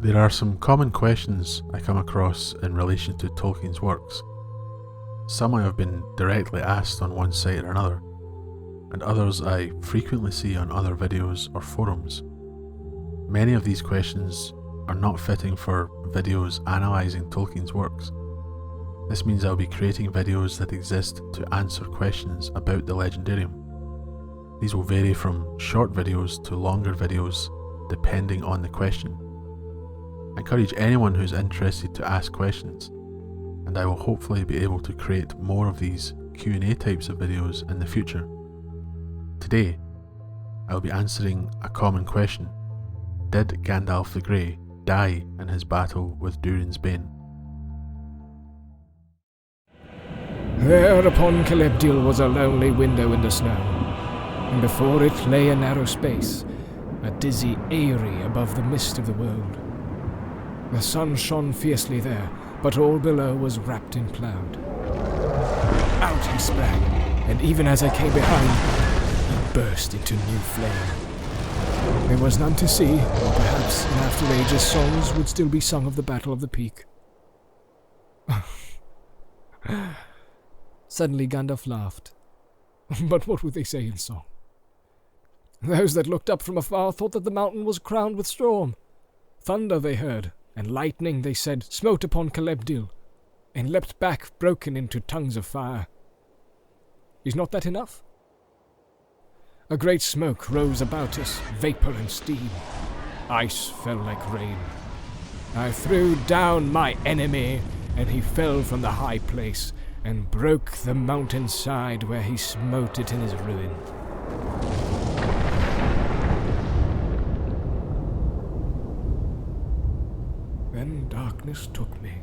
There are some common questions I come across in relation to Tolkien's works. Some I have been directly asked on one site or another, and others I frequently see on other videos or forums. Many of these questions are not fitting for videos analysing Tolkien's works. This means I'll be creating videos that exist to answer questions about the Legendarium. These will vary from short videos to longer videos depending on the question. I encourage anyone who's interested to ask questions, and I will hopefully be able to create more of these Q&A types of videos in the future. Today, I'll be answering a common question. Did Gandalf the Grey die in his battle with Durin's Bane? There upon Celebdil was a lonely window in the snow, and before it lay a narrow space, a dizzy eyrie above the mist of the world. The sun shone fiercely there, but all below was wrapped in cloud. Out he sprang, and even as I came behind, he burst into new flame. There was none to see, or perhaps in after ages songs would still be sung of the Battle of the Peak. Suddenly Gandalf laughed. But what would they say in song? Those that looked up from afar thought that the mountain was crowned with storm. Thunder they heard, and lightning, they said, smote upon Celebdil, and leapt back broken into tongues of fire. Is not that enough? A great smoke rose about us, vapour and steam. Ice fell like rain. I threw down my enemy, and he fell from the high place, and broke the mountain side where he smote it in his ruin. Then darkness took me,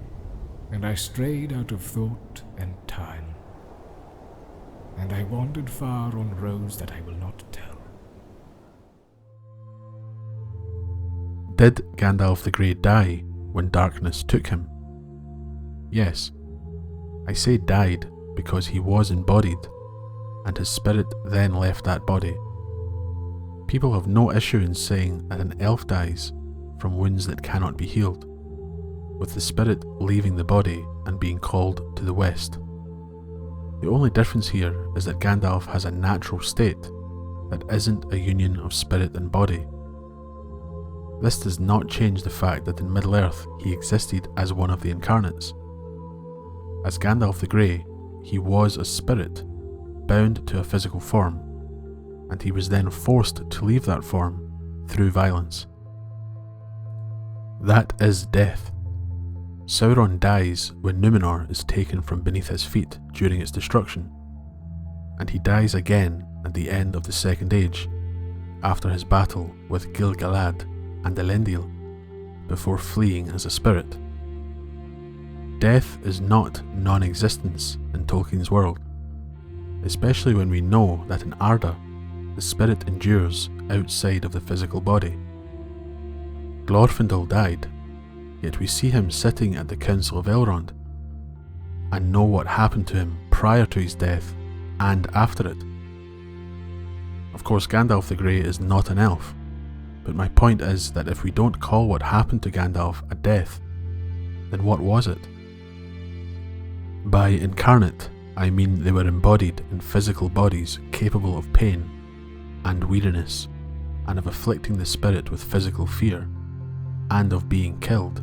and I strayed out of thought and time, and I wandered far on roads that I will not tell. Did Gandalf the Grey die when darkness took him? Yes. I say died because he was embodied, and his spirit then left that body. People have no issue in saying that an elf dies from wounds that cannot be healed, with the spirit leaving the body and being called to the west. The only difference here is that Gandalf has a natural state that isn't a union of spirit and body. This does not change the fact that in Middle-earth he existed as one of the incarnates. As Gandalf the Grey, he was a spirit, bound to a physical form, and he was then forced to leave that form through violence. That is death. Sauron dies when Numenor is taken from beneath his feet during its destruction, and he dies again at the end of the Second Age, after his battle with Gil-galad and Elendil, before fleeing as a spirit. Death is not non-existence in Tolkien's world, especially when we know that in Arda, the spirit endures outside of the physical body. Glorfindel died, yet we see him sitting at the Council of Elrond, and know what happened to him prior to his death and after it. Of course, Gandalf the Grey is not an elf, but my point is that if we don't call what happened to Gandalf a death, then what was it? By incarnate, I mean they were embodied in physical bodies capable of pain and weariness, and of afflicting the spirit with physical fear, and of being killed.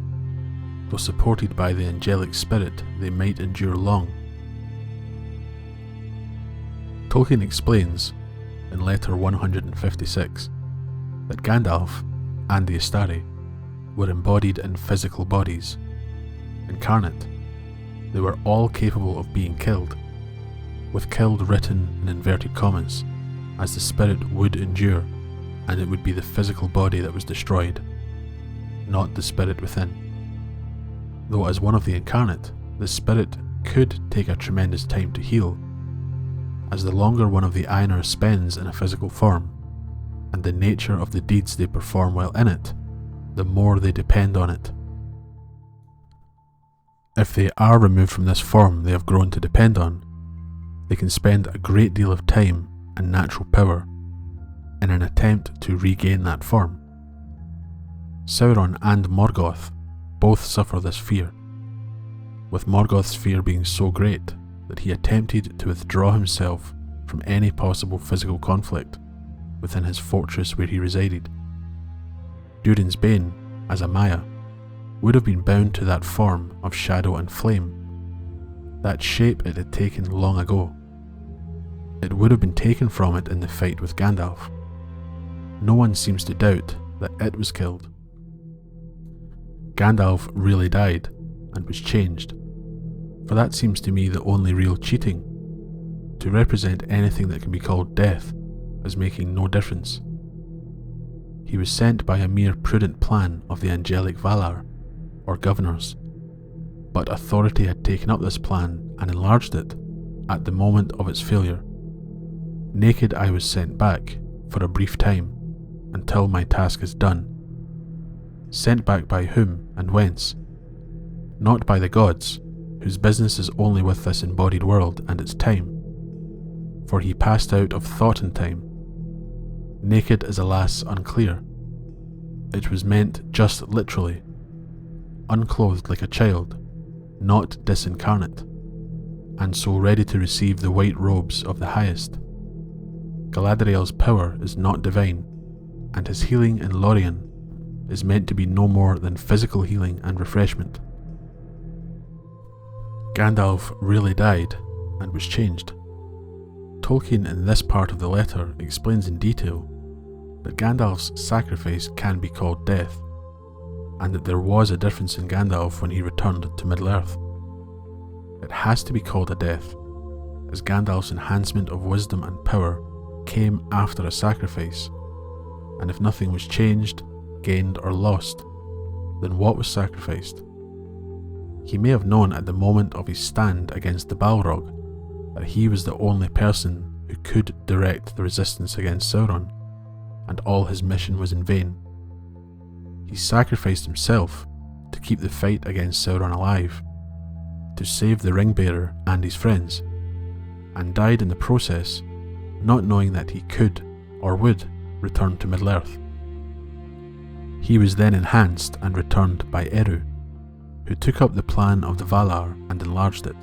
Though supported by the angelic spirit, they might endure long. Tolkien explains, in letter 156, that Gandalf and the Istari were embodied in physical bodies. Incarnate, they were all capable of being killed, with killed written in inverted commas, as the spirit would endure, and it would be the physical body that was destroyed, not the spirit within. Though as one of the incarnate, the spirit could take a tremendous time to heal, as the longer one of the Ainur spends in a physical form, and the nature of the deeds they perform while in it, the more they depend on it. If they are removed from this form they have grown to depend on, they can spend a great deal of time and natural power in an attempt to regain that form. Sauron and Morgoth both suffer this fear, with Morgoth's fear being so great that he attempted to withdraw himself from any possible physical conflict within his fortress where he resided. Durin's Bane, as a Maia, would have been bound to that form of shadow and flame, that shape it had taken long ago. It would have been taken from it in the fight with Gandalf. No one seems to doubt that it was killed. Gandalf really died and was changed, for that seems to me the only real cheating, to represent anything that can be called death as making no difference. He was sent by a mere prudent plan of the angelic Valar, or governors, but authority had taken up this plan and enlarged it at the moment of its failure. Naked I was sent back for a brief time, until my task is done. Sent back by whom and whence? Not by the gods, whose business is only with this embodied world and its time, for he passed out of thought and time. Naked is alas unclear. It was meant just literally, unclothed like a child, not disincarnate, and so ready to receive the white robes of the highest. Galadriel's power is not divine, and his healing in Lorien is meant to be no more than physical healing and refreshment. Gandalf really died and was changed. Tolkien in this part of the letter explains in detail that Gandalf's sacrifice can be called death, and that there was a difference in Gandalf when he returned to Middle-earth. It has to be called a death, as Gandalf's enhancement of wisdom and power came after a sacrifice, and if nothing was changed, gained or lost, then what was sacrificed? He may have known at the moment of his stand against the Balrog that he was the only person who could direct the resistance against Sauron, and all his mission was in vain. He sacrificed himself to keep the fight against Sauron alive, to save the Ringbearer and his friends, and died in the process, not knowing that he could or would return to Middle-earth. He was then enhanced and returned by Eru, who took up the plan of the Valar and enlarged it.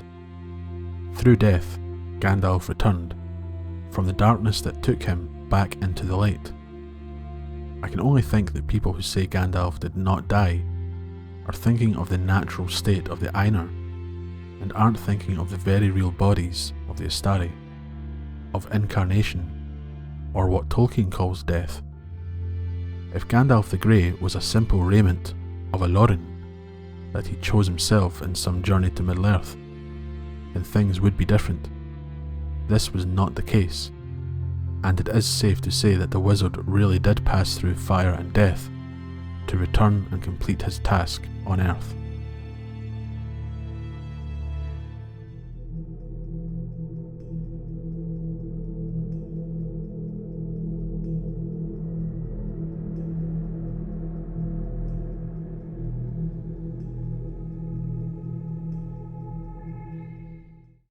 Through death, Gandalf returned, from the darkness that took him back into the light. I can only think that people who say Gandalf did not die are thinking of the natural state of the Ainur, and aren't thinking of the very real bodies of the Astari, of incarnation, or what Tolkien calls death. If Gandalf the Grey was a simple raiment of a Lorin, that he chose himself in some journey to Middle-earth, then things would be different. This was not the case, and it is safe to say that the wizard really did pass through fire and death to return and complete his task on Earth.